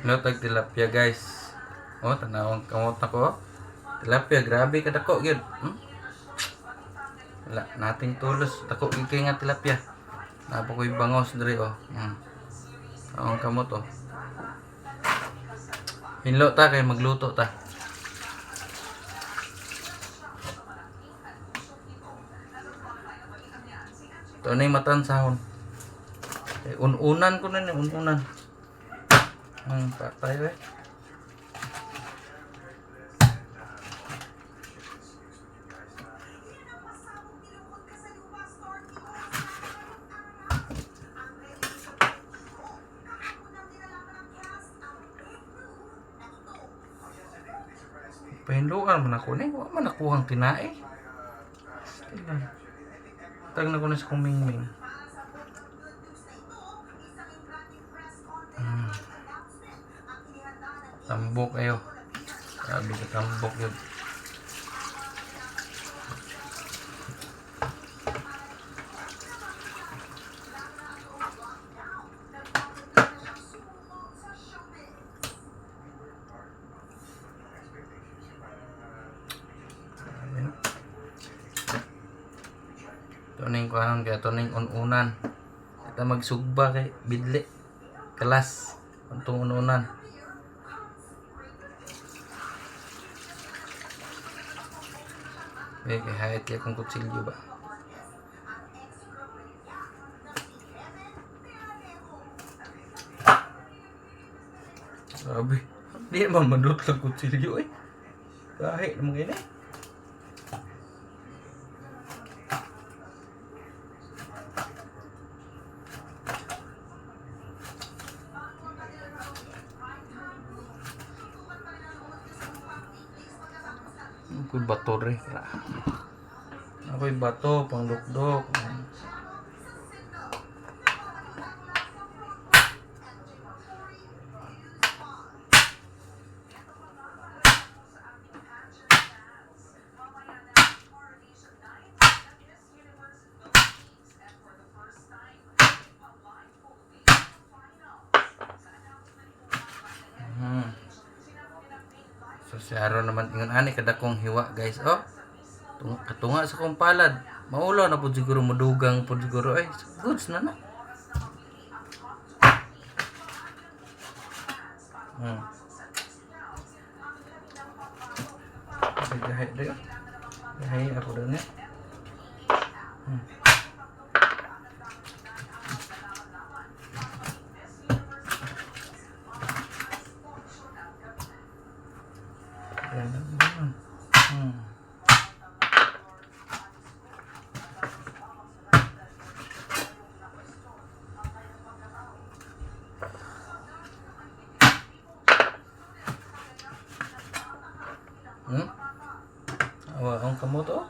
Lutag tilapia guys. Oh, tanawang kamot na ko. Tilapia, grabe kadako yun. Wala, nating tulos. Dako kay nga tilapia. Napa ko'y bangos diri oh. Tanawang kamot oh. Hinlo ta kay magluto ta. Ito na yung matansahon. Ununan ko na ni ununan. Patay eh. Pahinluan man ako ni, wa man nakuhang tinae. Tag na ko na sa kumingming. Tambok ayo. Grabe ka tambok yun. Ito na yung kuhanan kaya ito na yung ununan. Kita magsugba kay bidli. Kelas. Itong ununan. Kaya hayat kaya kong kutsilyo ba. Sabi. Di naman madot lang kutsilyo eh. Kahit naman ganyan eh. Ako'y bato rin. Ako'y bato, pangdukdok. So si Aaron naman ingon ani kada kong hiwa guys oh. Katunga sa kong palad. Maulo na pud siguro mudugang pud siguro ay goods na na. Jahe deh. Jahe aku dulu ya. Awa ang kamu to.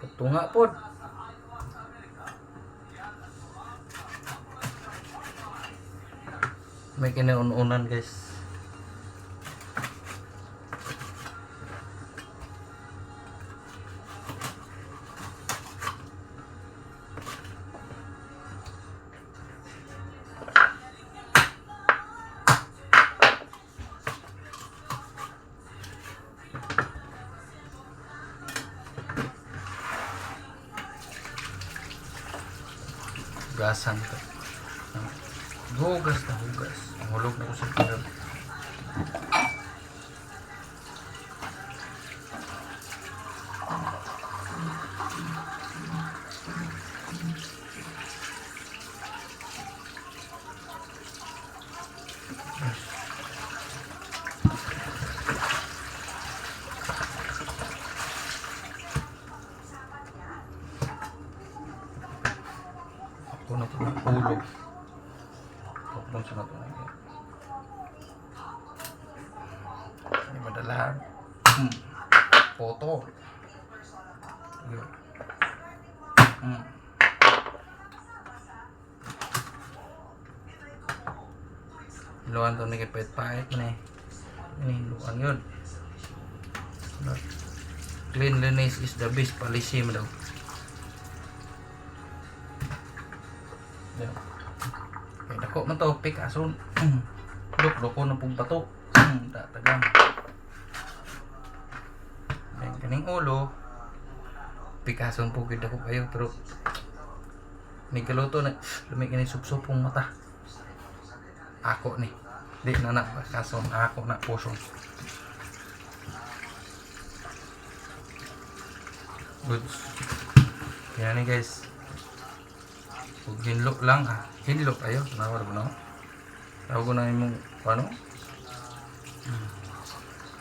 Ketunga pod. May kinaununan guys. Hugasan ka. Hugas na hugas. Ang hulog na ko sa pinag. Ako na po hulog. Tapos sa nato na yan. Hindi madalaan. Photo. Yun. Luan to na kipait-pait na eh. Ini luan yun. Cleanliness is the best policy mo daw. Kaya dako man to pick asun. Loko na pong pato. Tatagam. Ayan, kaning ulo. Pikason po gid ako kayo, pero may kaluto na lumay kini supsupong mata. Ako ni. Di na kason ako na puso. Good. Yan ni guys. Kung hinlo lang ha. Hinlo kayo. Nawar mo no? Tawag ko na yung paano?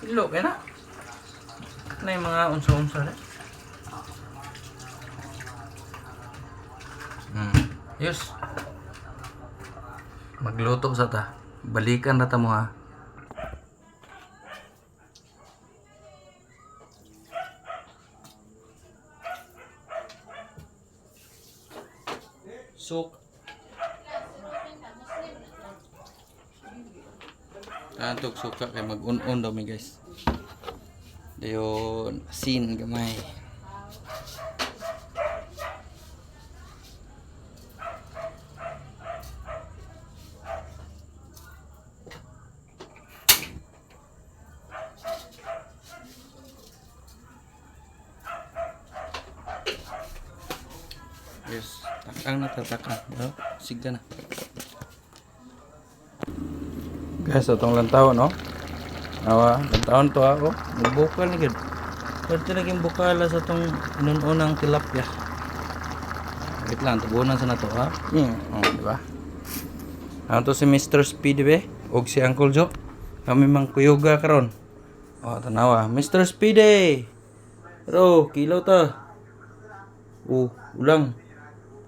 Hinlo kaya na. Na yung mga unsa-unsa na. Yes. Magluto sa ta. Balikan na ta mo ha. Sok. Antok suka kay mag-un-un daw mi guys. Dayon asin gamay. Yes, takang na tatakang. No? Siga na. Guys, itong lantaw, no? Awa, lantaw to ako. Nagbukal na gid. Pwede naging bukala sa itong inununang tilapia. Wait lang, tubunan sa na to, ha? Oh, diba? Ano to si Mr. Speedy, og si Uncle Joe. Kami mang kuyuga karon. Oh, tanawa. Mr. Speedy! Pero, kilaw ta. Oh, ulang.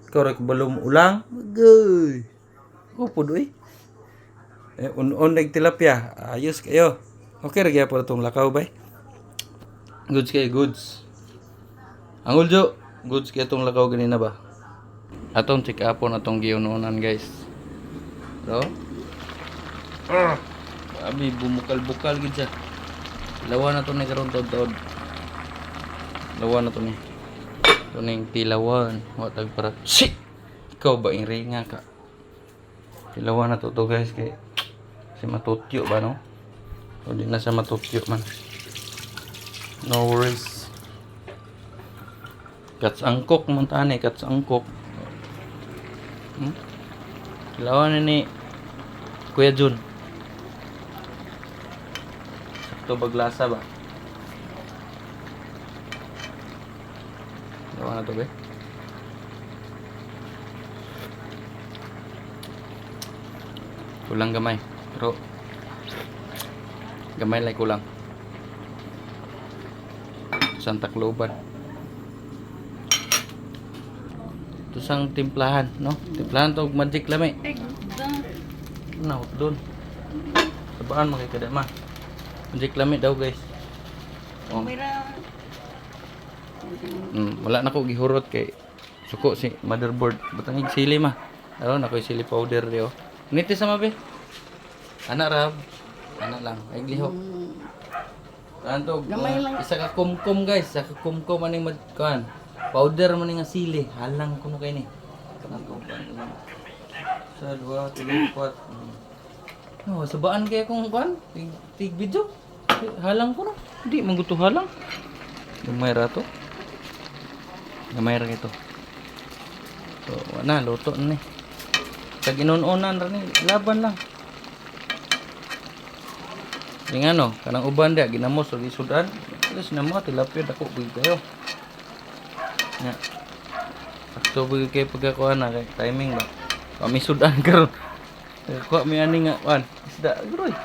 Ikaw rin balong ulang. Magay. Upo doy. Un-un tilapia. Ayos kayo. Okay, nagya po itong lakaw bay. Goods kayo, goods. Angol Jo, goods kayo itong lakaw ganina ba? Atong check upon atong giununan guys. So, abi bumukal-bukal gid siya. Lawan na to ni karon tod-tod. Lawan na to ni. Tuning tilawan, watag para shit. Ikaw ba ringa ka? Tilawan na to guys kay si matutyo ba no? O di na sa matutyo man. No worries. Kats angkok man tani, kats angkok. Tilawan ni Kuya Jun. Sakto baglasa ba? Lawan na to be. Kulang gamay. Pero gamay lang kulang. Santa Cloban. Ito sang timplahan, no? Timplahan to magic lami. Na doon. Sabaan makikada ma. Magic lami daw guys. Oh. Wala na ko gihurot kay suko si motherboard. Butang sili ma. Aron ako sili powder dio. Niti sa mabe. Anak rab. Anak lang. Ay gliho. Kanto isa ka kumkum guys, isa ka kumkum maning kuan. Powder maning nga sili. Halang kuno kay ni. Kanto. Sa 2, 3, 4. No, sabaan kay kung kuan. Tig video. Halang kuno. Di man gusto halang. Gamay ra to. Gamay ra ito. So, wala luto na ni. Kag inununan ra ni, laban lang. Ning ano, kanang uban dia ginamos og isudan. Alas na mo tilapia dako big kayo. Nya. Sakto big kay pagkakuan na kay timing ba. Kami sudan karon. Kuha mi ani nga kuan. Isda groy.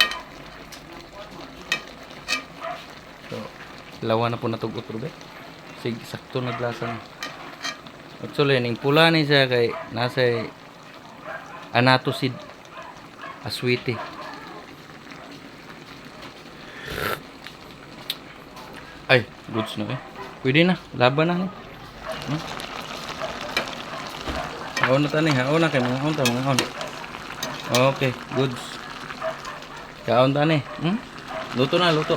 So, lawan na po natug utro be. Sig sakto naglasa na. Actually ning pula ni siya kay nasa anatosid aswiti. Ay, goods na eh. Pwede na, laban na. Haon na tani, haon na kay mga haon ta, mga haon. Okay, goods. Kaon tani. Luto na, luto.